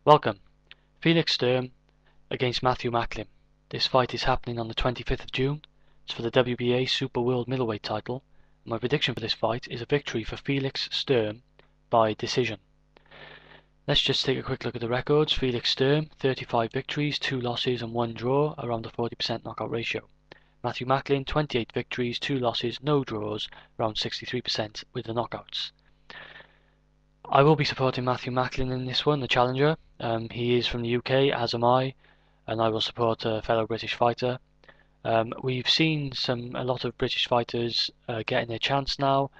Welcome, Felix Sturm against Matthew Macklin. This fight is happening on the 25th of June. It's for the WBA Super World Middleweight title. My prediction for this fight is a victory for Felix Sturm by decision. Let's just take a quick look at the records. Felix Sturm, 35 victories, 2 losses and 1 draw, around a 40% knockout ratio. Matthew Macklin, 28 victories, 2 losses, no draws, around 63% with the knockouts. I will be supporting Matthew Macklin in this one, the challenger. He is from the UK, as am I, and I will support a fellow British fighter. We've seen a lot of British fighters getting their chance now.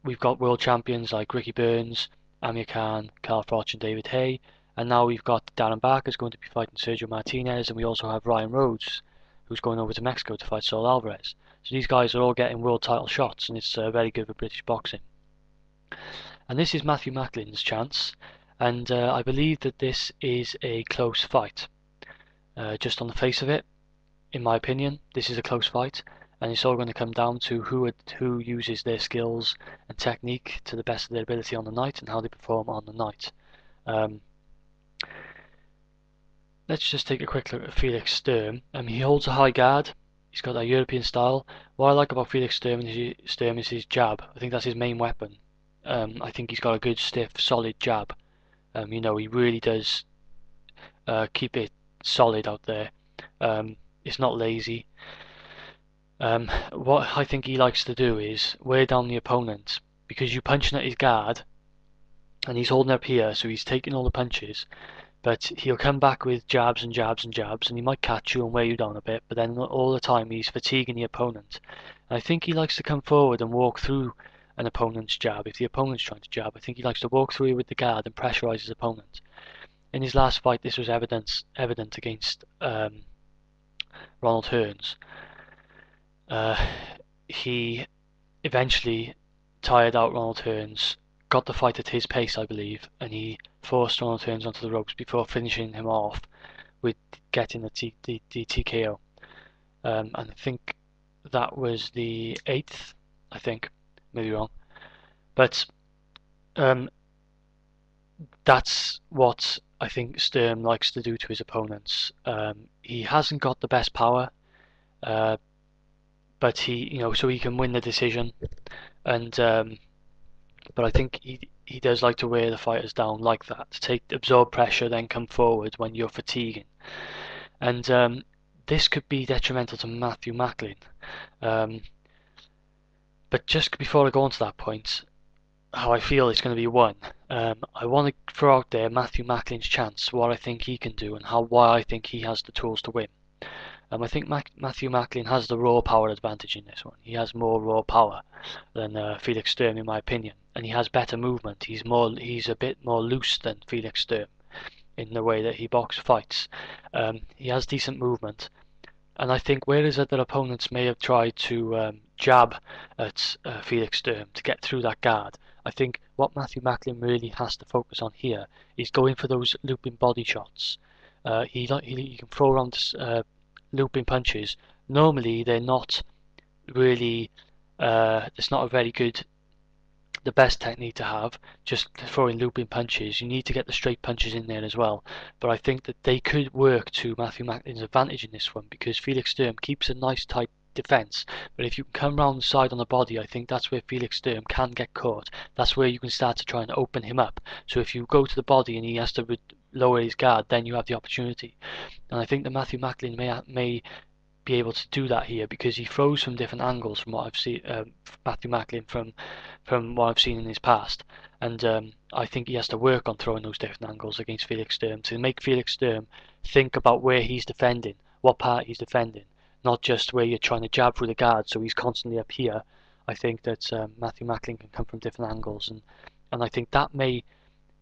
We've got world champions like Ricky Burns, Amir Khan, Carl Froch and David Haye, and now we've got Darren Barker's going to be fighting Sergio Martinez, and we also have Ryan Rhodes, who's going over to Mexico to fight Saul Alvarez. So these guys are all getting world title shots, and it's very good for British boxing. And this is Matthew Macklin's chance, and I believe that this is a close fight. Just on the face of it, in my opinion, this is a close fight, and it's all going to come down to who uses their skills and technique to the best of their ability on the night and how they perform on the night. Let's just take a quick look at Felix Sturm. He holds a high guard. He's got that European style. What I like about Felix Sturm is his jab. I think that's his main weapon. I think he's got a good, stiff, solid jab. He really does keep it solid out there. It's not lazy. What I think he likes to do is wear down the opponent, because you're punching at his guard and he's holding up here, so he's taking all the punches, but he'll come back with jabs and jabs and jabs, and he might catch you and wear you down a bit, but then all the time he's fatiguing the opponent. And I think he likes to come forward and walk through an opponent's jab. If the opponent's trying to jab, I think he likes to walk through with the guard and pressurize his opponent. In his last fight, this was evident against Ronald Hearns. He eventually tired out Ronald Hearns, got the fight at his pace, I believe, and he forced Ronald Hearns onto the ropes before finishing him off with getting the TKO. And I think that was the 8th, I think. Maybe wrong, but that's what I think Sturm likes to do to his opponents. He hasn't got the best power, but so he can win the decision, and but I think he does like to wear the fighters down like that, to absorb pressure, then come forward when you're fatiguing, and this could be detrimental to Matthew Macklin. But just before I go on to that point, how I feel it's going to be won, I want to throw out there Matthew Macklin's chance, what I think he can do, and why I think he has the tools to win. I think Matthew Macklin has the raw power advantage in this one. He has more raw power than Felix Sturm, in my opinion, and he has better movement. He's a bit more loose than Felix Sturm in the way that he fights. He has decent movement. And I think whereas other opponents may have tried to jab at Felix Sturm to get through that guard, I think what Matthew Macklin really has to focus on here is going for those looping body shots. He can throw around looping punches. Normally they're not really, it's not a very good, the best technique to have, just throwing looping punches. You need to get the straight punches in there as well, but I think that they could work to Matthew Macklin's advantage in this one, because Felix Sturm keeps a nice tight defense, but if you can come round the side on the body, I think that's where Felix Sturm can get caught. That's where you can start to try and open him up. So if you go to the body and he has to lower his guard, then you have the opportunity. And I think that Matthew Macklin may be able to do that here, because he throws from different angles from what I've seen. Matthew Macklin from what I've seen in his past, and I think he has to work on throwing those different angles against Felix Sturm to make Felix Sturm think about where he's defending, what part he's defending, not just where you're trying to jab through the guard so he's constantly up here. I think that Matthew Macklin can come from different angles, and I think that may,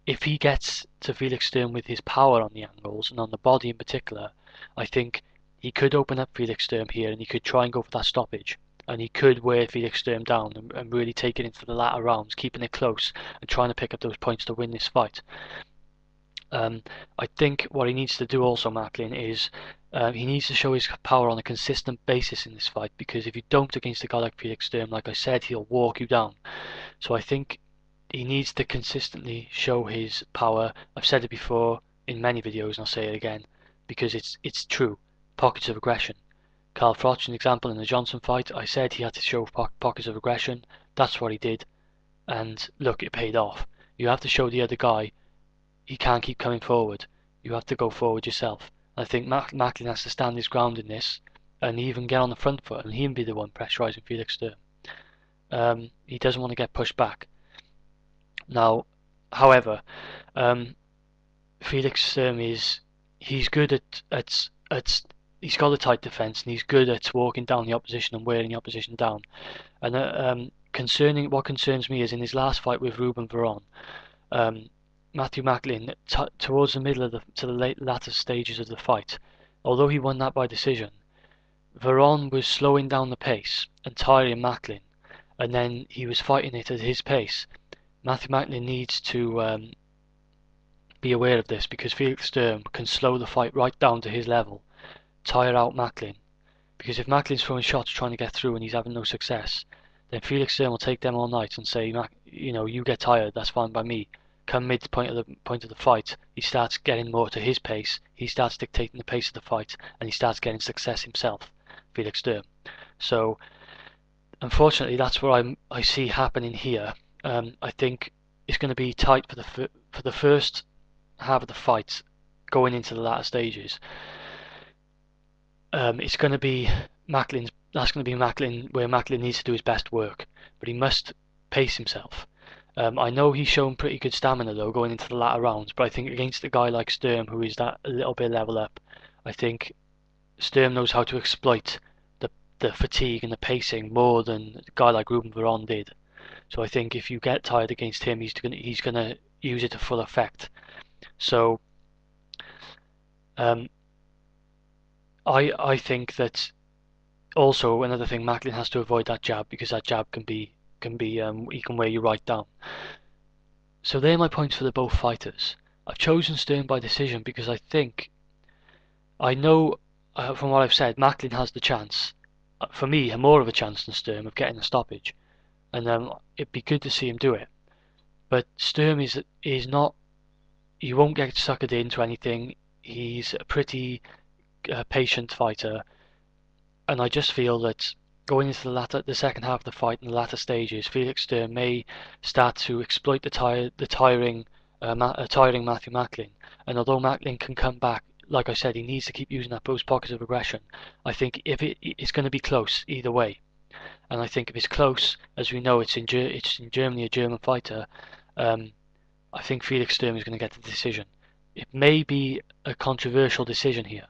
if he gets to Felix Sturm with his power on the angles and on the body in particular, I think he could open up Felix Sturm here, and he could try and go for that stoppage, and he could wear Felix Sturm down and really take it into the latter rounds, keeping it close and trying to pick up those points to win this fight. I think what he needs to do also, Macklin, is he needs to show his power on a consistent basis in this fight, because if you don't against a guy like Felix Sturm, like I said, he'll walk you down. So I think he needs to consistently show his power. I've said it before in many videos and I'll say it again because it's true. Pockets of aggression. Carl Froch, an example in the Johnson fight, I said he had to show pockets of aggression. That's what he did, and look, it paid off. You have to show the other guy he can't keep coming forward. You have to go forward yourself. I think Macklin has to stand his ground in this and even get on the front foot and he can be the one pressurising Felix Sturm. He doesn't want to get pushed back. Now, however, Felix Sturm he's good at he's got a tight defence and he's good at walking down the opposition and wearing the opposition down. And what concerns me is in his last fight with Ruben Veron, Matthew Macklin, towards the middle of the latter stages of the fight, although he won that by decision, Veron was slowing down the pace and tiring Macklin, and then he was fighting it at his pace. Matthew Macklin needs to be aware of this because Felix Sturm can slow the fight right down to his level, tire out Macklin. Because if Macklin's throwing shots trying to get through and he's having no success, then Felix Sturm will take them all night and say, you get tired, that's fine by me. Come point of the fight, he starts getting more to his pace, he starts dictating the pace of the fight, and he starts getting success himself, Felix Sturm. So, unfortunately, that's what I see happening here. I think it's going to be tight for the first half of the fight, going into the latter stages. It's going to be Macklin, where Macklin needs to do his best work, but he must pace himself. I know he's shown pretty good stamina though going into the latter rounds, but I think against a guy like Sturm, who is that a little bit level up, I think Sturm knows how to exploit the fatigue and the pacing more than a guy like Ruben Veron did. So I think if you get tired against him, he's gonna use it to full effect. So I think that also another thing, Macklin has to avoid that jab because that jab he can wear you right down. So they're my points for the both fighters. I've chosen Sturm by decision because I know from what I've said, Macklin has the chance, for me, more of a chance than Sturm of getting a stoppage, and it'd be good to see him do it. But Sturm is not. He won't get suckered into anything. He's a pretty patient fighter, and I just feel that going into the second half of the fight in the latter stages, Felix Sturm may start to exploit the tiring Matthew Macklin. And although Macklin can come back, like I said, he needs to keep using those pockets of aggression. I think if it's going to be close either way, and I think if it's close, as we know, it's in Germany, a German fighter. I think Felix Sturm is going to get the decision. It may be a controversial decision here,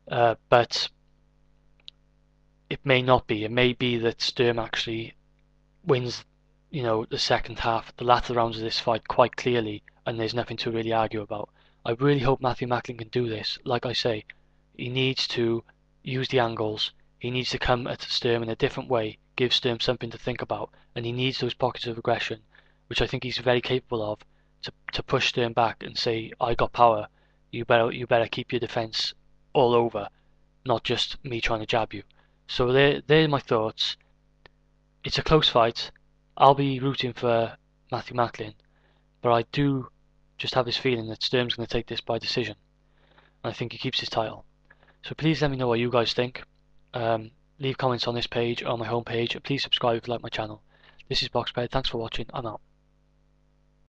but it may not be. It may be that Sturm actually wins, the second half, the latter rounds of this fight quite clearly, and there's nothing to really argue about. I really hope Matthew Macklin can do this. Like I say, he needs to use the angles. He needs to come at Sturm in a different way, give Sturm something to think about, and he needs those pockets of aggression, which I think he's very capable of, to push Sturm back and say, I got power. You better keep your defense all over, not just me trying to jab you. So they're my thoughts. It's a close fight. I'll be rooting for Matthew Macklin, but I do just have this feeling that Sturm's going to take this by decision, and I think he keeps his title. So please let me know what you guys think. Leave comments on this page or on my homepage, and please subscribe if you like my channel. This is BoxPred. Thanks for watching. I'm out.